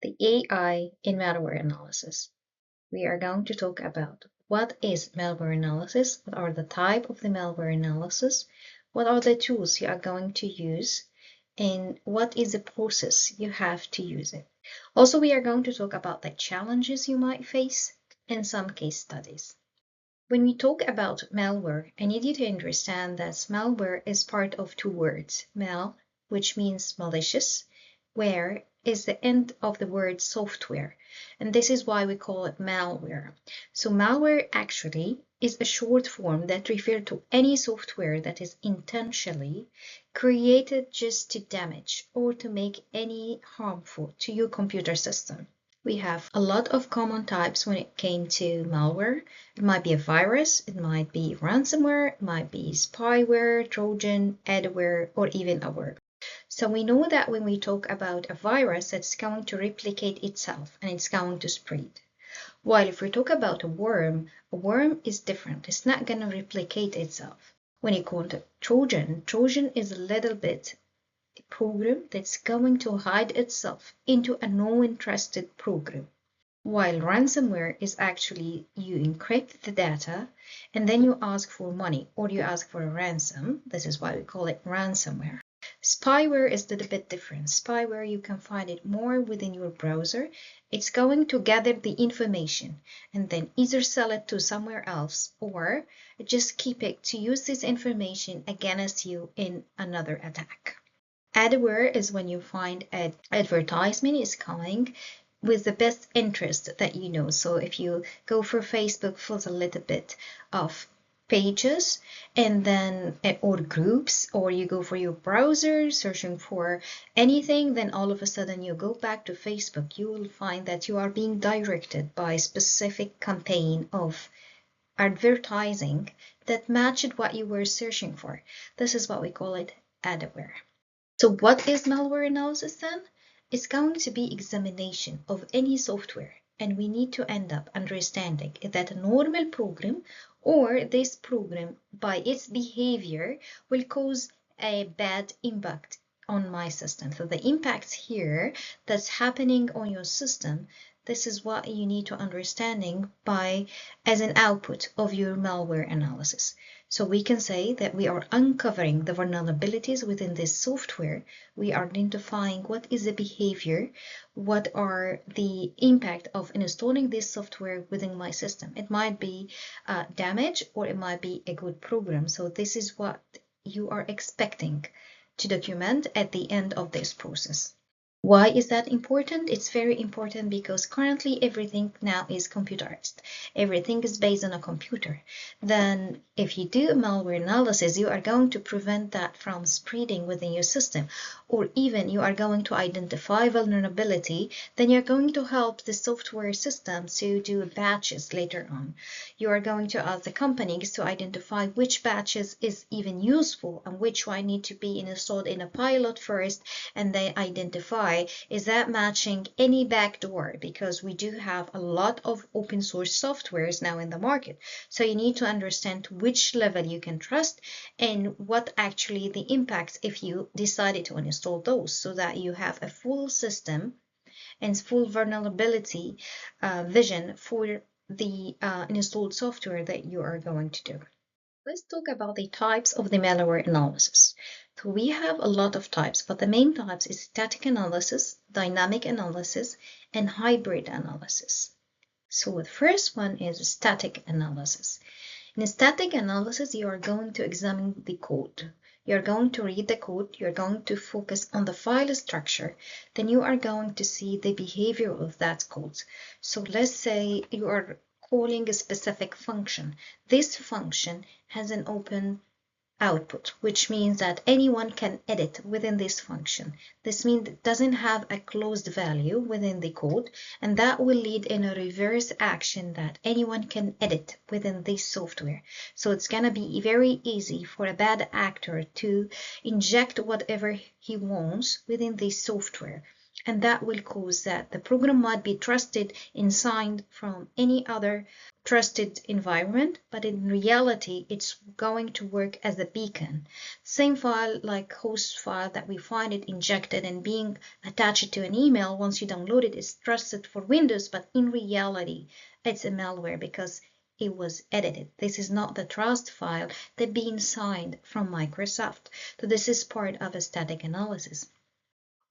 the AI in malware analysis. We are going to talk about what is malware analysis, what are the type of the malware analysis, what are the tools you are going to use, and what is the process you have to use it. Also, we are going to talk about the challenges you might face and some case studies. When we talk about malware, I need you to understand that malware is part of two words. Mal, which means malicious, where is the end of the word software, and this is why we call it malware. So malware actually is a short form that refers to any software that is intentionally created just to damage or to make any harmful to your computer system. We have a lot of common types when it came to malware. It might be a virus, it might be ransomware, it might be spyware, Trojan, adware, or even a worm. So we know that when we talk about a virus, it's going to replicate itself and it's going to spread. While if we talk about a worm is different. It's not going to replicate itself. When you call it Trojan, Trojan is a little bit program that's going to hide itself into a known trusted program. While ransomware is actually you encrypt the data and then you ask for money or you ask for a ransom. This is why we call it ransomware. Spyware is a little bit different. Spyware, you can find it more within your browser. It's going to gather the information and then either sell it to somewhere else or just keep it to use this information against you in another attack. Adware is when you find an advertisement is coming with the best interest that you know. So if you go for Facebook for a little bit of pages and then or groups, or you go for your browser searching for anything, then all of a sudden you go back to Facebook, you will find that you are being directed by a specific campaign of advertising that matched what you were searching for. This is what we call it adware. So what is malware analysis then? It's going to be examination of any software, and we need to end up understanding is that a normal program or this program by its behavior will cause a bad impact on my system. So the impacts here that's happening on your system, this is what you need to understanding by as an output of your malware analysis. So we can say that we are uncovering the vulnerabilities within this software. We are identifying what is the behavior, what are the impact of installing this software within my system. It might be damage or it might be a good program. So this is what you are expecting to document at the end of this process. Why is that important? It's very important because currently everything now is computerized. Everything is based on a computer. Then if you do malware analysis, you are going to prevent that from spreading within your system, or even you are going to identify vulnerability, then you're going to help the software system to do batches later on. You are going to ask the companies to identify which batches is even useful and which one need to be installed in a pilot first, and they identify is that matching any backdoor, because we do have a lot of open source softwares now in the market. So you need to understand which level you can trust and what actually the impacts if you decided to install those, so that you have a full system and full vulnerability vision for the installed software that you are going to do. Let's talk about the types of the malware analysis. So we have a lot of types, but the main types is static analysis, dynamic analysis, and hybrid analysis. So the first one is static analysis. In static analysis, you are going to examine the code. You're going to read the code, you're going to focus on the file structure, then you are going to see the behavior of that code. So let's say you are calling a specific function. This function has an open output, which means that anyone can edit within this function. This means it doesn't have a closed value within the code, and that will lead in a reverse action that anyone can edit within this software. So it's going to be very easy for a bad actor to inject whatever he wants within this software. And that will cause that the program might be trusted and signed from any other trusted environment, but in reality, it's going to work as a beacon. Same file like host file that we find it injected and being attached to an email once you download it is trusted for Windows, but in reality, it's a malware because it was edited. This is not the trust file that being signed from Microsoft. So this is part of a static analysis.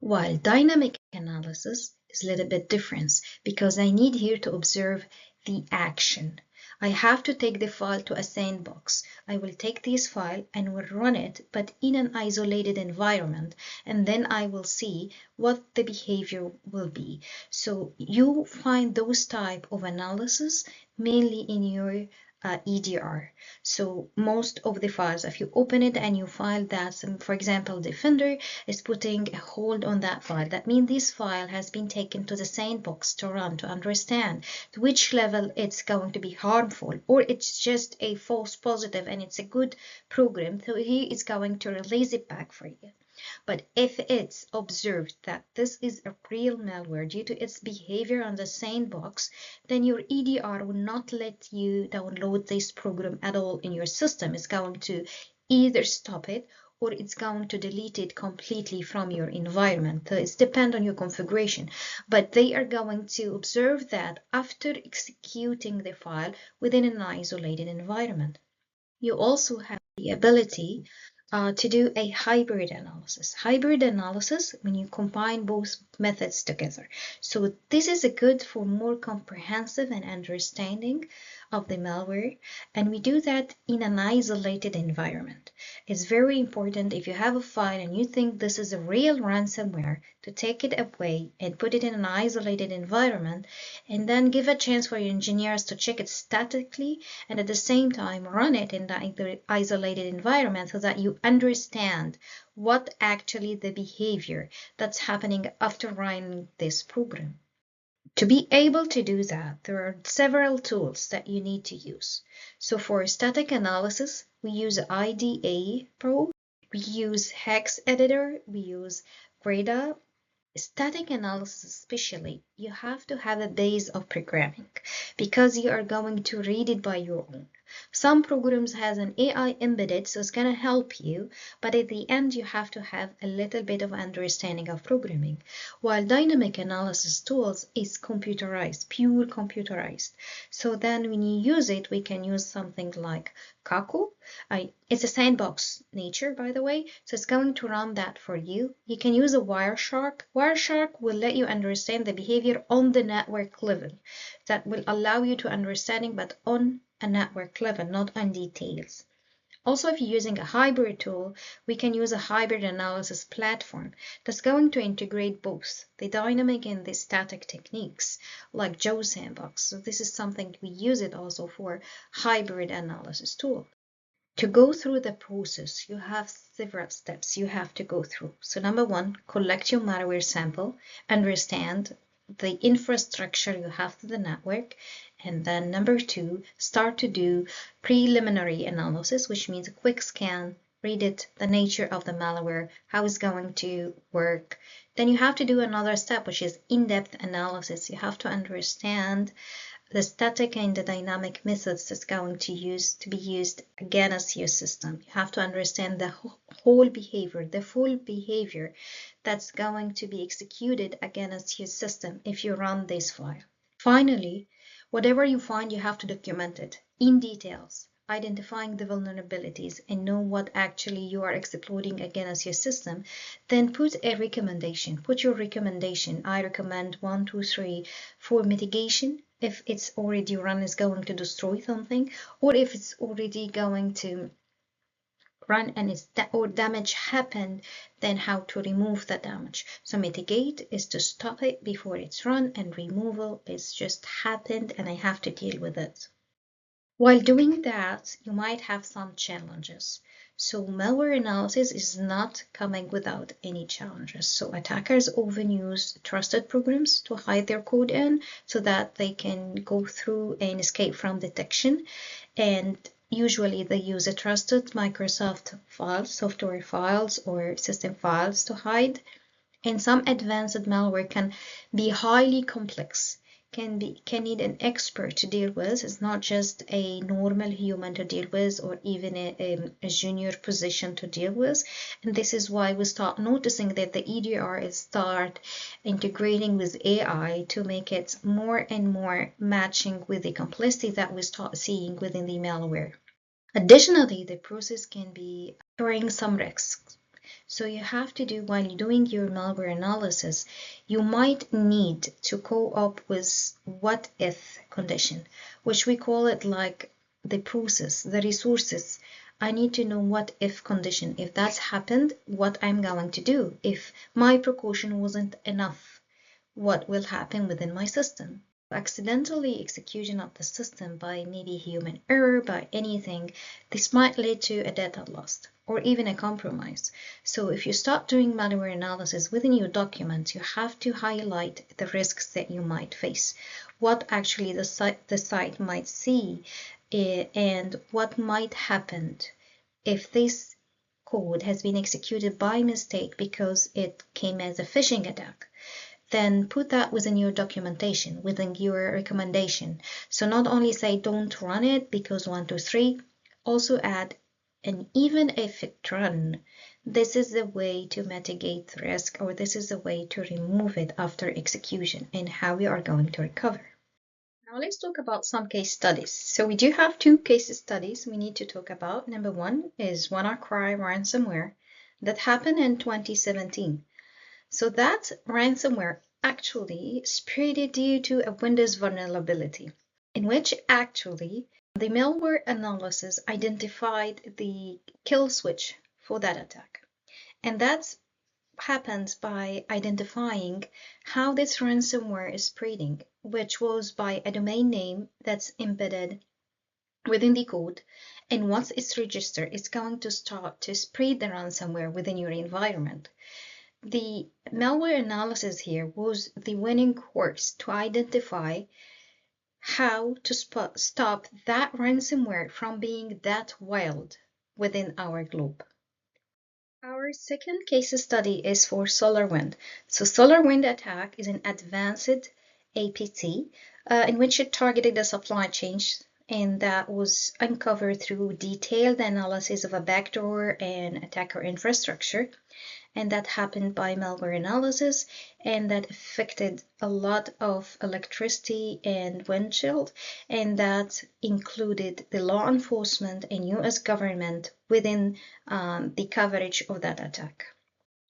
While dynamic analysis is a little bit different because I need here to observe the action. I have to take the file to a sandbox. I will take this file and will run it, but in an isolated environment, and then I will see what the behavior will be. So you find those type of analysis mainly in your EDR. So most of the files, if you open it and you find that, for example, Defender is putting a hold on that file, that means this file has been taken to the sandbox to run, to understand to which level it's going to be harmful, or it's just a false positive and it's a good program, so he is going to release it back for you. But if it's observed that this is a real malware due to its behavior on the sandbox, then your EDR will not let you download this program at all in your system. It's going to either stop it or it's going to delete it completely from your environment. So it depends on your configuration, but they are going to observe that after executing the file within an isolated environment. You also have the ability to do a hybrid analysis. Hybrid analysis when you combine both methods together. So this is a good for more comprehensive and understanding of the malware, and we do that in an isolated environment. It's very important if you have a file and you think this is a real ransomware to take it away and put it in an isolated environment and then give a chance for your engineers to check it statically and at the same time run it in the isolated environment so that you understand what actually the behavior that's happening after running this program. To be able to do that, there are several tools that you need to use. So for static analysis, we use IDA Pro, we use Hex Editor, we use Grada. Static analysis especially, you have to have a base of programming because you are going to read it by your own. Some programs has an AI embedded, so it's going to help you, but at the end you have to have a little bit of understanding of programming. While dynamic analysis tools is computerized, pure computerized. So then when you use it, we can use something like Kaku. It's a sandbox nature, by the way, so it's going to run that for you. You can use a Wireshark. Wireshark will let you understand the behavior on the network level. That will allow you to understanding, but on a network level, not on details. Also, if you're using a hybrid tool, we can use a hybrid analysis platform that's going to integrate both the dynamic and the static techniques, like Joe Sandbox. So this is something we use it also for hybrid analysis tool. To go through the process, you have several steps you have to go through. So number one, collect your malware sample, understand the infrastructure you have to the network. And then number two, start to do preliminary analysis, which means a quick scan, read it, the nature of the malware, how it's going to work. Then you have to do another step, which is in-depth analysis. You have to understand the static and the dynamic methods that's going to be used against your system. You have to understand the whole behavior, the full behavior that's going to be executed against your system if you run this file. Finally, whatever you find, you have to document it in details, identifying the vulnerabilities and know what actually you are exploiting against your system. Then put a recommendation. Put your recommendation. I recommend 1, 2, 3 for mitigation. If it's already run, is going to destroy something, or if it's already going to run and or damage happened, then how to remove the damage. So mitigate is to stop it before it's run, and removal is just happened and I have to deal with it. While doing that, you might have some challenges. So malware analysis is not coming without any challenges. So attackers often use trusted programs to hide their code in so that they can go through and escape from detection. And usually they use a trusted Microsoft files, software files, or system files to hide. And some advanced malware can be highly complex, can need an expert to deal with. It's not just a normal human to deal with, or even a junior position to deal with. And this is why we start noticing that the EDR is start integrating with AI to make it more and more matching with the complexity that we start seeing within the malware. Additionally, the process can be carrying some risks. So you have to do, while you're doing your malware analysis, you might need to go up with what if condition, which we call it like the process, the resources. I need to know what if condition. If that's happened, what I'm going to do. If my precaution wasn't enough, what will happen within my system? Accidentally execution of the system by maybe human error, by anything, this might lead to a data loss or even a compromise. So if you start doing malware analysis within your documents, you have to highlight the risks that you might face, what actually the site might see, and what might happen if this code has been executed by mistake because it came as a phishing attack. Then put that within your documentation, within your recommendation. So not only say don't run it because 1, 2, 3, also add, and even if it run, this is the way to mitigate the risk, or this is the way to remove it after execution, and how we are going to recover. Now let's talk about some case studies. So we do have 2 case studies we need to talk about. Number 1 is WannaCry ransomware that happened in 2017. So that ransomware actually spread due to a Windows vulnerability, in which actually the malware analysis identified the kill switch for that attack. And that happens by identifying how this ransomware is spreading, which was by a domain name that's embedded within the code. And once it's registered, it's going to start to spread the ransomware within your environment. The malware analysis here was the winning course to identify how to stop that ransomware from being that wild within our globe. Our second case study is for SolarWind. So SolarWind attack is an advanced APT in which it targeted the supply chain, and that was uncovered through detailed analysis of a backdoor and attacker infrastructure. And that happened by malware analysis, and that affected a lot of electricity and wind chill, and that included the law enforcement and US government within the coverage of that attack.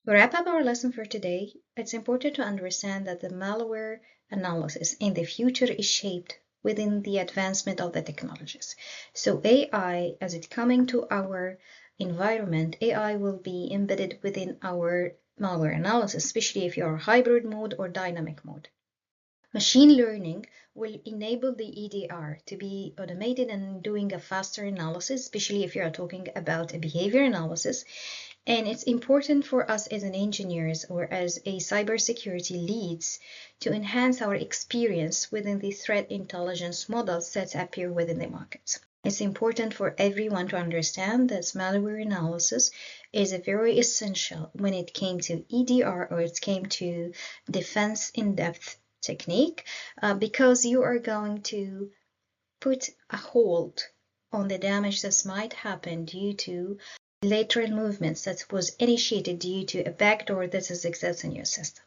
To wrap up our lesson for today, it's important to understand that the malware analysis in the future is shaped within the advancement of the technologies. So AI, as it's coming to our environment, AI will be embedded within our malware analysis, especially if you're hybrid mode or dynamic mode. Machine learning will enable the EDR to be automated and doing a faster analysis, especially if you are talking about a behavior analysis. And it's important for us as an engineers or as a cybersecurity leads to enhance our experience within the threat intelligence models that appear within the markets. It's important for everyone to understand that malware analysis is a very essential when it came to EDR or it came to defense in-depth technique, because you are going to put a hold on the damage that might happen due to lateral movements that was initiated due to a backdoor that is accessing your system.